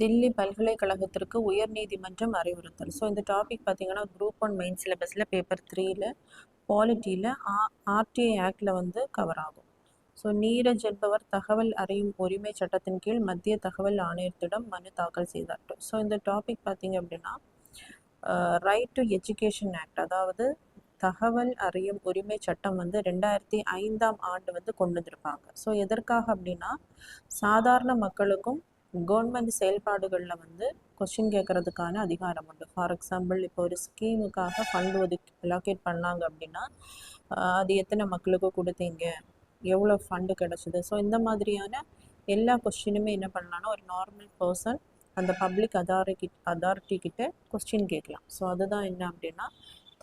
தில்லி பல்கலைக்கழகத்திற்கு உயர்நீதிமன்றம் அறிவுறுத்தல். ஸோ இந்த டாபிக் பார்த்தீங்கன்னா குரூப் 1 மெயின் சிலபஸில் பேப்பர் 3ல் பாலிட்டியில் ஆர்டிஐ ஆக்டில் வந்து கவர் ஆகும். ஸோ நீரஜ் என்பவர் தகவல் அறியும் உரிமை சட்டத்தின் கீழ் மத்திய தகவல் ஆணையத்திடம் மனு தாக்கல் செய்தார். ஸோ இந்த டாபிக் பார்த்தீங்க அப்படின்னா ரைட் டு எஜுகேஷன் ஆக்ட், அதாவது தகவல் அறியும் உரிமை சட்டம் வந்து 2005ஆம் ஆண்டு வந்து கொண்டு வந்திருப்பாங்க. ஸோ எதற்காக அப்படின்னா சாதாரண மக்களுக்கும் கவர்மெண்ட் செயல்பாடுகளில் வந்து கொஸ்டின் கேட்கறதுக்கான அதிகாரம் உண்டு. ஃபார் எக்ஸாம்பிள் இப்போ ஒரு ஸ்கீமுக்காக ஃபண்ட் ஒதுக்கி அலோகேட் பண்ணாங்க அப்படின்னா அது எத்தனை மக்களுக்கு கொடுத்தீங்க, எவ்வளோ ஃபண்டு கிடச்சிது, ஸோ இந்த மாதிரியான எல்லா கொஸ்டினுமே என்ன பண்ணலான்னா ஒரு நார்மல் பர்சன் அந்த பப்ளிக் அதாரிட்டி கிட்ட கொஸ்டின் கேட்கலாம். ஸோ அதுதான் என்ன அப்படின்னா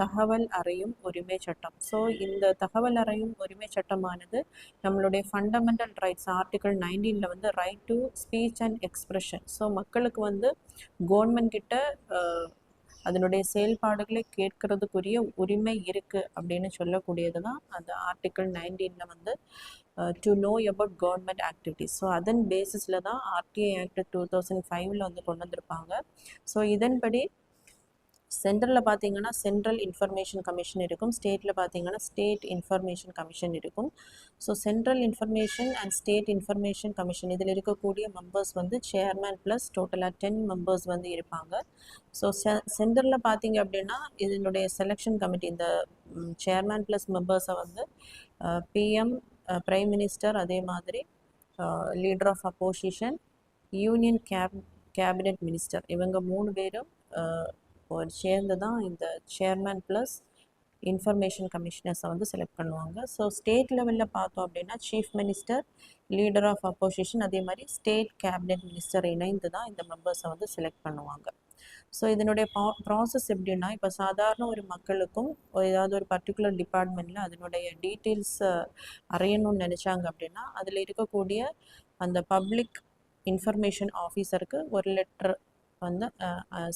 தகவல் அறியும் உரிமை சட்டம். ஸோ இந்த தகவல் அறியும் உரிமை சட்டமானது நம்மளுடைய ஃபண்டமெண்டல் ரைட்ஸ் ஆர்டிகல் 19ல் வந்து right to speech and expression. So மக்களுக்கு வந்து கவர்மெண்ட் கிட்ட அதனுடைய செயல்பாடுகளை கேட்கறதுக்குரிய உரிமை இருக்குது அப்படின்னு சொல்லக்கூடியது தான் அந்த ஆர்டிகல் 19ல் வந்து to know about government activities. So அதன் பேசிஸில் தான் ஆர்டிஐ ஆக்ட் 2005ல் வந்து கொண்டு வந்திருப்பாங்க. ஸோ இதன்படி சென்ட்ரலில் பார்த்தீங்கன்னா சென்ட்ரல் இன்ஃபர்மேஷன் கமிஷன் இருக்கும், ஸ்டேட்டில் பார்த்தீங்கன்னா ஸ்டேட் இன்ஃபர்மேஷன் கமிஷன் இருக்கும். So central information and state information commission இதில் இருக்கக்கூடிய மெம்பர்ஸ் வந்து சேர்மேன் ப்ளஸ் டோட்டலாக 10 மெம்பர்ஸ் வந்து இருப்பாங்க. ஸோ சென்ட்ரலில் பார்த்தீங்க அப்படின்னா இதனுடைய செலெக்ஷன் கமிட்டி, இந்த சேர்மேன் ப்ளஸ் மெம்பர்ஸை வந்து பிஎம், பிரைம் மினிஸ்டர், அதே மாதிரி leader of opposition, union cabinet minister, இவங்க 3 பேரும் சேர்ந்து தான் இந்த சேர்மேன் ப்ளஸ் இன்ஃபர்மேஷன் கமிஷனர்ஸை வந்து செலக்ட் பண்ணுவாங்க. ஸோ ஸ்டேட் லெவலில் பார்த்தோம் அப்படின்னா chief minister, leader of opposition, அதே மாதிரி ஸ்டேட் கேபினெட் மினிஸ்டர் இணைந்து தான் இந்த மெம்பர்ஸை வந்து செலக்ட் பண்ணுவாங்க. ஸோ இதனுடைய ப்ராசஸ் எப்படின்னா இப்போ சாதாரண ஒரு மக்களுக்கும் ஏதாவது ஒரு பர்டிகுலர் டிபார்ட்மெண்ட்டில் அதனுடைய டீட்டெயில்ஸ் அறியணும்னு நினச்சாங்க அப்படின்னா அதில் இருக்கக்கூடிய அந்த பப்ளிக் இன்ஃபர்மேஷன் ஆஃபீஸருக்கு ஒரு லெட்டர் வந்து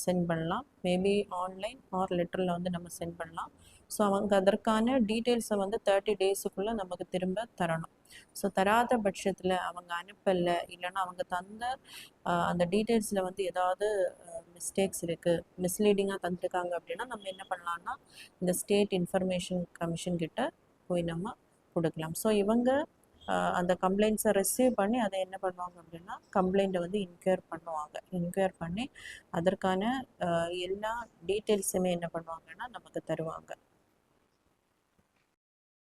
சென்ட் பண்ணலாம். மேபி ஆன்லைன் ஆர் லெட்டரில் வந்து நம்ம சென்ட் பண்ணலாம். ஸோ அவங்க அதற்கான டீட்டெயில்ஸை வந்து 30 டேஸுக்குள்ளே நமக்கு திரும்ப தரணும். ஸோ தராத பட்சத்தில் அவங்க அனுப்பலை, இல்லைன்னா அவங்க தந்த அந்த டீட்டெயில்ஸில் வந்து ஏதாவது மிஸ்டேக்ஸ் இருக்குது, மிஸ்லீடிங்காக தந்துருக்காங்க அப்படின்னா நம்ம என்ன பண்ணலான்னா இந்த ஸ்டேட் இன்ஃபர்மேஷன் கமிஷன் கிட்ட போய் நம்ம கொடுக்கலாம். ஸோ இவங்க அந்த கம்ப்ளைண்ட்ஸை ரிசீவ் பண்ணி அதை என்ன பண்ணுவாங்க அப்படின்னா கம்ப்ளைண்ட்டை வந்து இன்கொயர் பண்ணி அதற்கான எல்லா டீட்டெயில்ஸுமே என்ன பண்ணுவாங்கன்னா நமக்கு தருவாங்க.